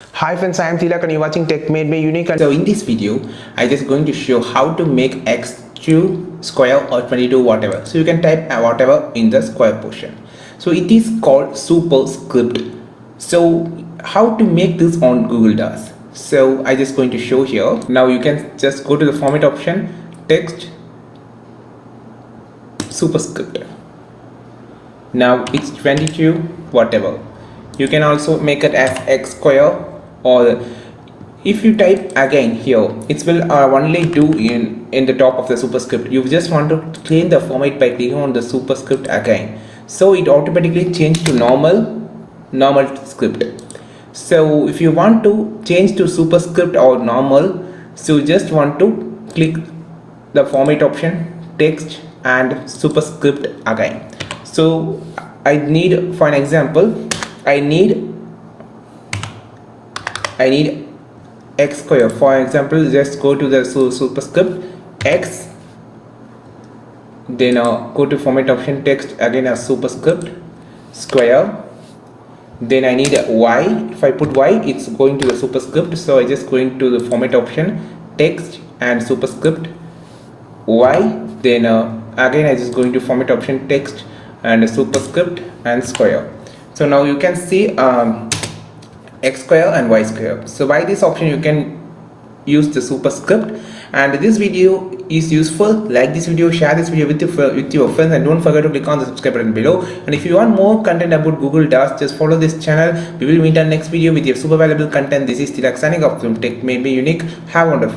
Hi friends, I am Tilak and you're watching Tech Made Me Unique. So in this video, I'm just going to show how to make x2 square or 22 whatever. So you can type whatever in the square portion. So it is called superscript. So how to make this on Google Docs? So I just going to show here. Now you can just go to the format option, text, superscript. Now it's 22 whatever. You can also make it as x square, or if you type again here, it will only do in the top of the superscript. You just want to change the format by clicking on the superscript again, so it automatically change to normal script. So if you want to change to superscript or normal, so you just want to click the format option, text and superscript again. So I need, for an example, I need x square. For example, just go to the superscript x, then go to format option, text again as superscript square. Then I need y. If I put y, it's going to the superscript, so I just going to the format option, text and superscript y. Then again I just going to format option, text and superscript and square. So now you can see x square and y square. So by this option you can use the superscript. And this video is useful. Like this video, share this video with your friends, and don't forget to click on the subscribe button below. And if you want more content about Google Docs, just follow this channel. We will meet on next video with your super valuable content. This is Tilak signing off from Tech Made Me Unique. Have a wonderful